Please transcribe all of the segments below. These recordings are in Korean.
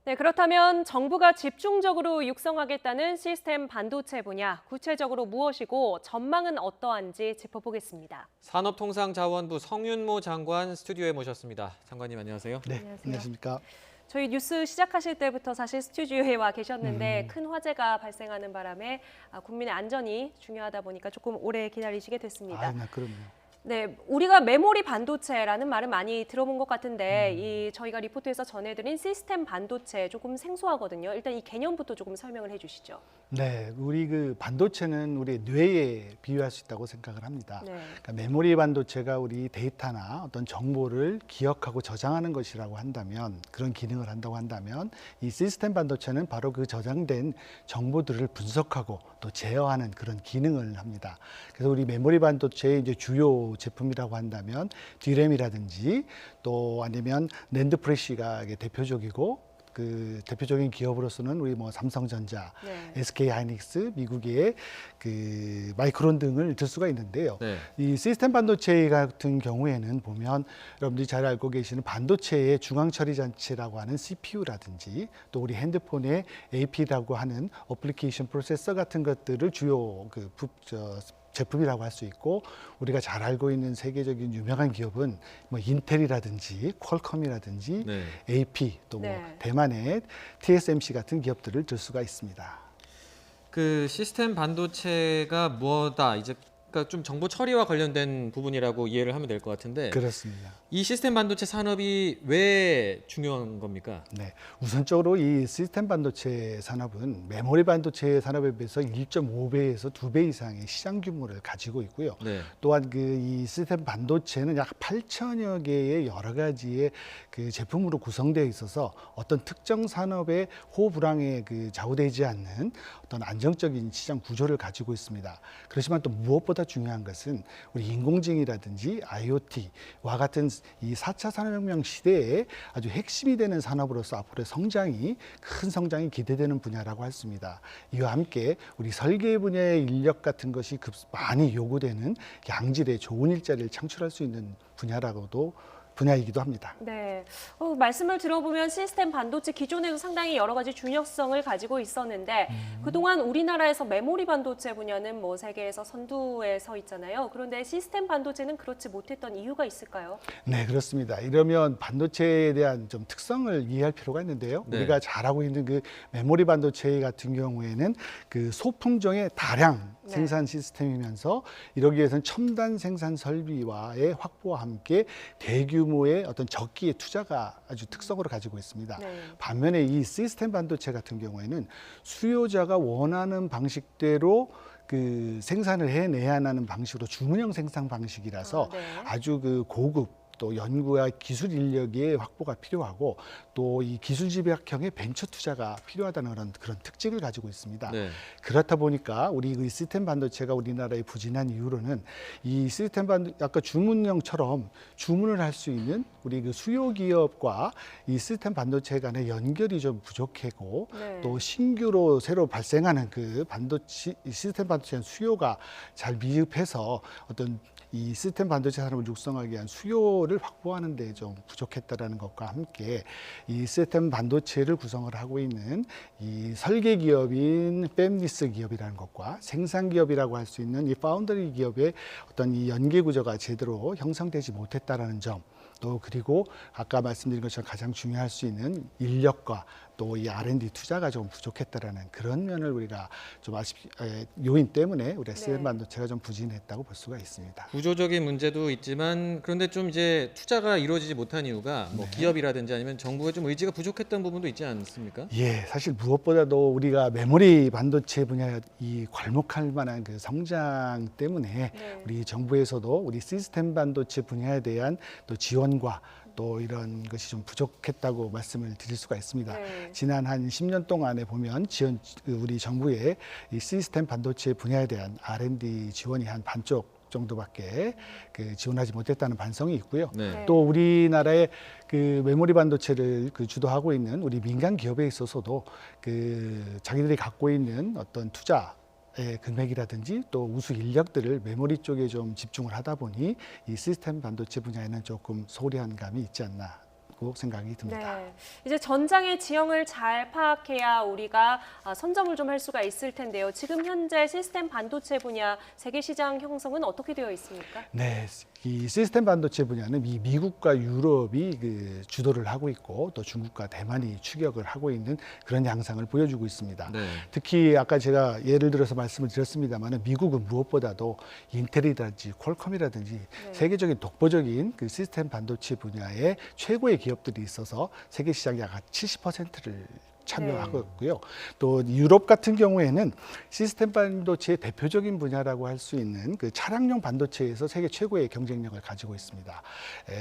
네, 그렇다면 정부가 집중적으로 육성하겠다는 시스템 반도체 분야, 구체적으로 무엇이고 전망은 어떠한지 짚어보겠습니다. 산업통상자원부 성윤모 장관 스튜디오에 모셨습니다. 장관님 안녕하세요. 네, 안녕하세요. 안녕하십니까. 저희 뉴스 시작하실 때부터 사실 스튜디오에 와 계셨는데 큰 화재가 발생하는 바람에 국민의 안전이 중요하다 보니까 조금 오래 기다리시게 됐습니다. 그럼요. 네, 우리가 메모리 반도체라는 말은 많이 들어본 것 같은데 저희가 리포트에서 전해드린 시스템 반도체 조금 생소하거든요. 일단 이 개념부터 조금 설명을 해주시죠. 네, 우리 그 반도체는 우리 뇌에 비유할 수 있다고 생각을 합니다. 네. 그러니까 메모리 반도체가 우리 데이터나 어떤 정보를 기억하고 저장하는 것이라고 한다면, 그런 기능을 한다고 한다면, 이 시스템 반도체는 바로 그 저장된 정보들을 분석하고 또 제어하는 그런 기능을 합니다. 그래서 우리 메모리 반도체의 이제 주요 제품이라고 한다면 D램이라든지 또 아니면 낸드 프레시가 대표적이고, 그 대표적인 기업으로서는 우리 뭐 삼성전자, 네. SK 하이닉스, 미국의 그 마이크론 등을 들 수가 있는데요. 네. 이 시스템 반도체 같은 경우에는 보면 여러분들이 잘 알고 계시는 반도체의 중앙 처리 장치라고 하는 CPU라든지 또 우리 핸드폰의 AP라고 하는 어플리케이션 프로세서 같은 것들을 주요 제품이라고 할 수 있고, 우리가 잘 알고 있는 세계적인 유명한 기업은 뭐 인텔이라든지 퀄컴이라든지 네. AP 또 뭐 네. 대만의 TSMC 같은 기업들을 들 수가 있습니다. 그 시스템 반도체가 뭐다 이제 그러니까 좀 정보 처리와 관련된 부분이라고 이해를 하면 될 것 같은데 그렇습니다. 이 시스템 반도체 산업이 왜 중요한 겁니까? 네, 우선적으로 이 시스템 반도체 산업은 메모리 반도체 산업에 비해서 1.5배에서 2배 이상의 시장 규모를 가지고 있고요. 네. 또한 그 이 시스템 반도체는 약 8천여 개의 여러 가지의 그 제품으로 구성되어 있어서 어떤 특정 산업의 호불항에 그 좌우되지 않는 어떤 안정적인 시장 구조를 가지고 있습니다. 그렇지만 또 무엇보다 중요한 것은 우리 인공지능이라든지 IoT와 같은 이 4차 산업혁명 시대에 아주 핵심이 되는 산업으로서 앞으로의 큰 성장이 기대되는 분야라고 할 수 있습니다. 이와 함께 우리 설계 분야의 인력 같은 것이 많이 요구되는 양질의 좋은 일자리를 창출할 수 있는 분야이기도 합니다. 네, 말씀을 들어보면 시스템 반도체 기존에도 상당히 여러 가지 중요성을 가지고 있었는데 그동안 우리나라에서 메모리 반도체 분야는 뭐 세계에서 선두에 서 있잖아요. 그런데 시스템 반도체는 그렇지 못했던 이유가 있을까요? 네, 그렇습니다. 이러면 반도체에 대한 좀 특성을 이해할 필요가 있는데요. 네. 우리가 잘 알고 있는 그 메모리 반도체 같은 경우에는 그 소품종의 다량 네. 생산 시스템이면서 이러기 위해서는 첨단 생산 설비와의 확보와 함께 대규모의 어떤 적기의 투자가 아주 특성으로 가지고 있습니다. 네. 반면에 이 시스템 반도체 같은 경우에는 수요자가 원하는 방식대로 그 생산을 해내야 하는 방식으로 주문형 생산 방식이라서 네. 아주 그 고급 또 연구와 기술 인력의 확보가 필요하고 또 이 기술 집약형의 벤처 투자가 필요하다는 그런 특징을 가지고 있습니다. 네. 그렇다 보니까 우리 그 시스템 반도체가 우리나라에 부진한 이유로는 이 시스템 아까 주문형처럼 주문을 할 수 있는 우리 그 수요 기업과 이 시스템 반도체 간의 연결이 좀 부족하고 네. 또 신규로 새로 발생하는 그 시스템 반도체 수요가 잘 미흡해서 어떤 이 시스템 반도체 산업을 육성하기 위한 수요를 확보하는 데 좀 부족했다라는 것과 함께 이 시스템 반도체를 구성을 하고 있는 이 설계 기업인 팹리스 기업이라는 것과 생산 기업이라고 할 수 있는 이 파운더리 기업의 어떤 이 연계 구조가 제대로 형성되지 못했다라는 점, 또 그리고 아까 말씀드린 것처럼 가장 중요할 수 있는 인력과 또 이 R&D 투자가 좀 부족했다라는 그런 면을 우리가 좀 요인 때문에 우리가 시스템 반도체가 좀 부진했다고 볼 수가 있습니다. 구조적인 문제도 있지만 그런데 좀 이제 투자가 이루어지지 못한 이유가 뭐 기업이라든지 아니면 정부가 좀 의지가 부족했던 부분도 있지 않습니까? 예, 사실 무엇보다도 우리가 메모리 반도체 분야 이 괄목할 만한 그 성장 때문에 네. 우리 정부에서도 우리 시스템 반도체 분야에 대한 또 지원과 또 이런 것이 좀 부족했다고 말씀을 드릴 수가 있습니다. 네. 지난 한 10년 동안에 보면 우리 정부의 이 시스템 반도체 분야에 대한 R&D 지원이 한 반쪽 정도밖에 그 지원하지 못했다는 반성이 있고요. 네. 또 우리나라의 그 메모리 반도체를 그 주도하고 있는 우리 민간 기업에 있어서도 그 자기들이 갖고 있는 어떤 투자의 금액이라든지 또 우수 인력들을 메모리 쪽에 좀 집중을 하다 보니 이 시스템 반도체 분야에는 조금 소홀한 감이 있지 않나 않을까라고 생각이 듭니다. 네. 이제 전장의 지형을 잘 파악해야 우리가 선점을 좀 할 수가 있을 텐데요. 지금 현재 시스템 반도체 분야 세계 시장 형성은 어떻게 되어 있습니까? 네, 이 시스템 반도체 분야는 이 미국과 유럽이 그 주도를 하고 있고 또 중국과 대만이 추격을 하고 있는 그런 양상을 보여주고 있습니다. 네. 특히 아까 제가 예를 들어서 말씀을 드렸습니다만 미국은 무엇보다도 인텔이라든지 퀄컴이라든지 세계적인 독보적인 그 시스템 반도체 분야에 최고의 기업들이 있어서 세계 시장의 약 70%를 참여하고 있고요. 또 유럽 같은 경우에는 시스템 반도체의 대표적인 분야라고 할 수 있는 그 차량용 반도체에서 세계 최고의 경쟁력을 가지고 있습니다.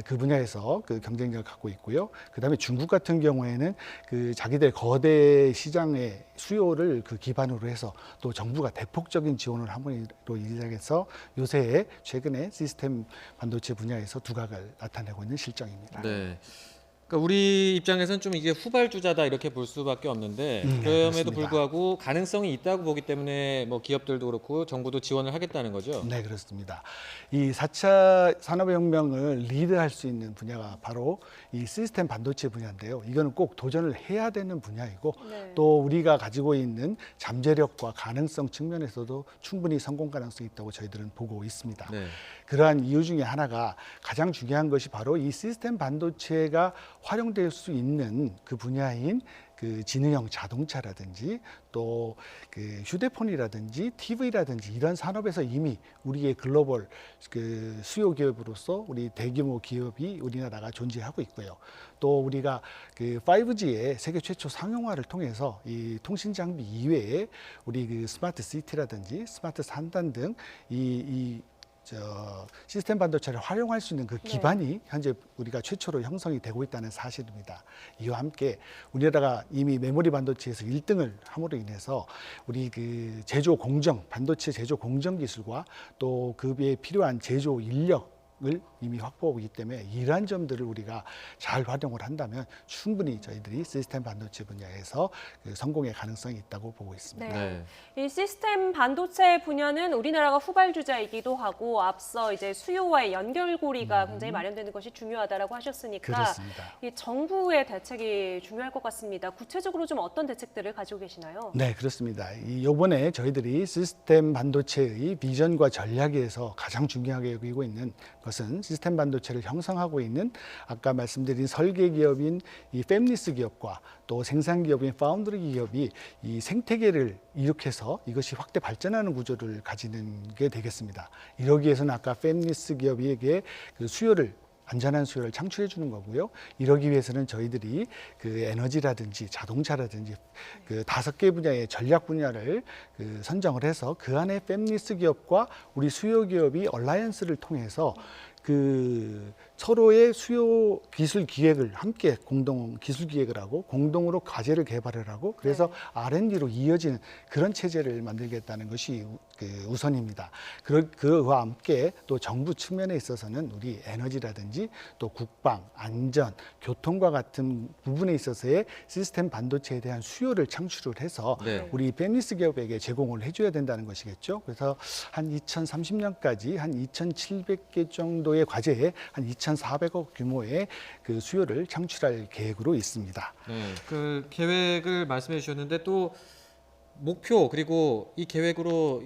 그 분야에서 그 경쟁력을 갖고 있고요. 그다음에 중국 같은 경우에는 그 자기들 거대 시장의 수요를 그 기반으로 해서 또 정부가 대폭적인 지원을 함으로 인해서 요새 최근에 시스템 반도체 분야에서 두각을 나타내고 있는 실정입니다. 네. 그러니까 우리 입장에서는 좀 이게 후발주자다 이렇게 볼 수밖에 없는데 그럼에도 그렇습니다. 불구하고 가능성이 있다고 보기 때문에 뭐 기업들도 그렇고 정부도 지원을 하겠다는 거죠. 네, 그렇습니다. 이 4차 산업혁명을 리드할 수 있는 분야가 바로 이 시스템 반도체 분야인데요. 이거는 꼭 도전을 해야 되는 분야이고 네. 또 우리가 가지고 있는 잠재력과 가능성 측면에서도 충분히 성공 가능성이 있다고 저희들은 보고 있습니다. 네. 그러한 이유 중에 하나가 가장 중요한 것이 바로 이 시스템 반도체가 활용될 수 있는 그 분야인 그 지능형 자동차라든지 또 그 휴대폰이라든지 TV라든지 이런 산업에서 이미 우리의 글로벌 그 수요 기업으로서 우리 대규모 기업이 우리나라가 존재하고 있고요. 또 우리가 그 5G의 세계 최초 상용화를 통해서 이 통신 장비 이외에 우리 그 스마트 시티라든지 스마트 산단 등 시스템 반도체를 활용할 수 있는 그 기반이 현재 우리가 최초로 형성이 되고 있다는 사실입니다. 이와 함께 우리나라가 이미 메모리 반도체에서 1등을 함으로 인해서 우리 그 제조 공정, 반도체 제조 공정 기술과 또 그에 필요한 제조 인력을 이미 확보하고 있기 때문에 이러한 점들을 우리가 잘 활용을 한다면 충분히 저희들이 시스템 반도체 분야에서 그 성공의 가능성이 있다고 보고 있습니다. 네. 이 시스템 반도체 분야는 우리나라가 후발주자이기도 하고 앞서 이제 수요와의 연결고리가 굉장히 마련되는 것이 중요하다라고 하셨으니까 그렇습니다. 이 정부의 대책이 중요할 것 같습니다. 구체적으로 좀 어떤 대책들을 가지고 계시나요? 네, 그렇습니다. 이번에 저희들이 시스템 반도체의 비전과 전략에서 가장 중요하게 여기고 있는 것은 시스템 반도체를 형성하고 있는 아까 말씀드린 설계 기업인 이 팹리스 기업과 또 생산 기업인 파운드리 기업이 이 생태계를 이룩해서 이것이 확대 발전하는 구조를 가지는 게 되겠습니다. 이러기 위해서는 아까 팹리스 기업에게 그 안전한 수요를 창출해 주는 거고요. 이러기 위해서는 저희들이 그 에너지라든지 자동차라든지 그 5개 분야의 전략 분야를 그 선정을 해서 그 안에 팹리스 기업과 우리 수요 기업이 얼라이언스를 통해서 그 서로의 수요 기술 기획을 함께 공동 기술 기획을 하고 공동으로 과제를 개발을 하고 그래서 R&D로 이어지는 그런 체제를 만들겠다는 것이 그 우선입니다. 그와 함께 또 정부 측면에 있어서는 우리 에너지라든지 또 국방, 안전, 교통과 같은 부분에 있어서의 시스템 반도체에 대한 수요를 창출을 해서 네. 우리 팹리스 기업에게 제공을 해줘야 된다는 것이겠죠. 그래서 한 2030년까지 한 2,700개 정도의 과제에 한 2,400억 규모의 그 수요를 창출할 계획으로 있습니다. 네. 그 계획을 말씀해 주셨는데 또 목표 그리고 이 계획으로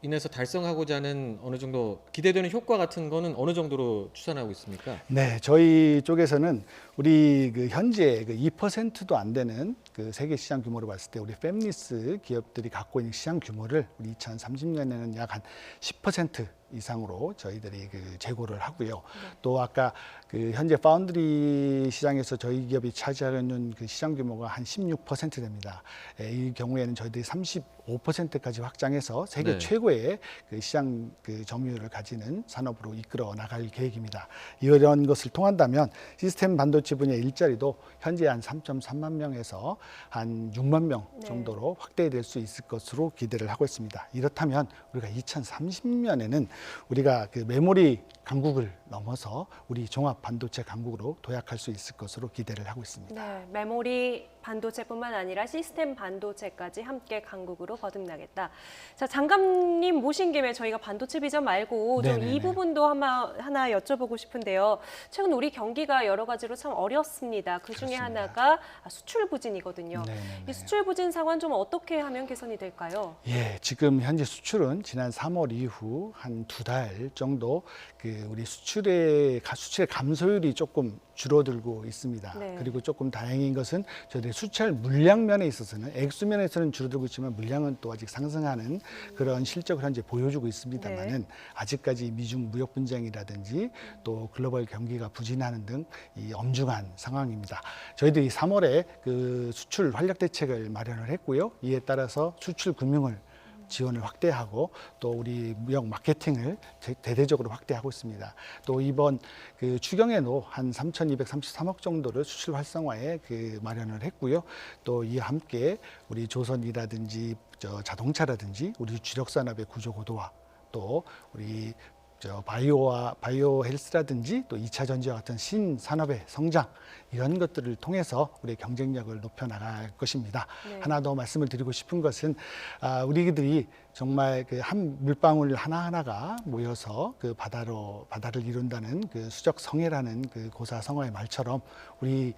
인해서 달성하고자 하는 어느 정도 기대되는 효과 같은 거는 어느 정도로 추산하고 있습니까? 네, 저희 쪽에서는 우리 그 현재 그 2%도 안 되는 그 세계 시장 규모로 봤을 때 우리 팹리스 기업들이 갖고 있는 시장 규모를 우리 2030년에는 약 한 10% 이상으로 저희들이 그 재고를 하고요. 또 아까 그 현재 파운드리 시장에서 저희 기업이 차지하는 그 시장 규모가 한 16% 됩니다. 이 경우에는 저희들이 35%까지 확장해서 세계 최고의 그 시장 그 점유율을 가지는 산업으로 이끌어 나갈 계획입니다. 이런 것을 통한다면 시스템 반도체 분야 일자리도 현재 한 3.3만 명에서 한 6만 명 정도로 확대될 수 있을 것으로 기대를 하고 있습니다. 이렇다면 우리가 2030년에는 우리가 그 메모리 강국을 넘어서 우리 종합 반도체 강국으로 도약할 수 있을 것으로 기대를 하고 있습니다. 네, 메모리 반도체뿐만 아니라 시스템 반도체까지 함께 강국으로 거듭나겠다. 자, 장관님 모신 김에 저희가 반도체 비전 말고 좀 네네네. 이 부분도 하나 여쭤보고 싶은데요. 최근 우리 경기가 여러 가지로 참 어렵습니다. 그 중에 그렇습니다. 하나가 수출 부진이거든요. 네네네. 이 수출 부진 상황 좀 어떻게 하면 개선이 될까요? 예, 지금 현재 수출은 지난 3월 이후 한 2달 정도 우리 수출의 감소율이 조금 줄어들고 있습니다. 네. 그리고 조금 다행인 것은 저희들이 수출 물량 면에 있어서는 액수 면에서는 줄어들고 있지만 물량은 또 아직 상승하는 그런 실적을 현재 보여주고 있습니다만은 아직까지 미중 무역 분쟁이라든지 또 글로벌 경기가 부진하는 등 이 엄중한 상황입니다. 저희들이 3월에 그 수출 활력 대책을 마련을 했고요. 이에 따라서 수출 금융을 지원을 확대하고 또 우리 무역 마케팅을 대대적으로 확대하고 있습니다. 또 이번 그 추경에도 한 3,233억 정도를 수출 활성화에 마련을 했고요. 또 이와 함께 우리 조선이라든지 자동차라든지 우리 주력 산업의 구조 고도화 또 우리 바이오 헬스라든지 또 2차 전지와 같은 신산업의 성장 이런 것들을 통해서 우리의 경쟁력을 높여 나갈 것입니다. 네. 하나 더 말씀을 드리고 싶은 것은 우리들이 정말 한 물방울 하나하나가 모여서 바다를 이룬다는 수적 성애라는 고사성어의 말처럼 우리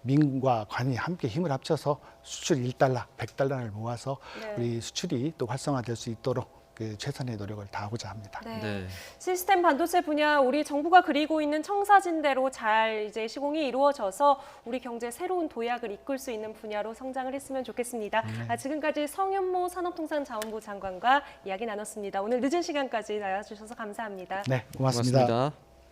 민과 관이 함께 힘을 합쳐서 수출 1달러, 100달러를 모아서 네. 우리 수출이 또 활성화될 수 있도록 최선의 노력을 다하고자 합니다. 네. 네. 시스템 반도체 분야 우리 정부가 그리고 있는 청사진대로 잘 이제 시공이 이루어져서 우리 경제 새로운 도약을 이끌 수 있는 분야로 성장을 했으면 좋겠습니다. 지금까지 성윤모 산업통상자원부 장관과 이야기 나눴습니다. 오늘 늦은 시간까지 나와주셔서 감사합니다. 네, 고맙습니다. 고맙습니다.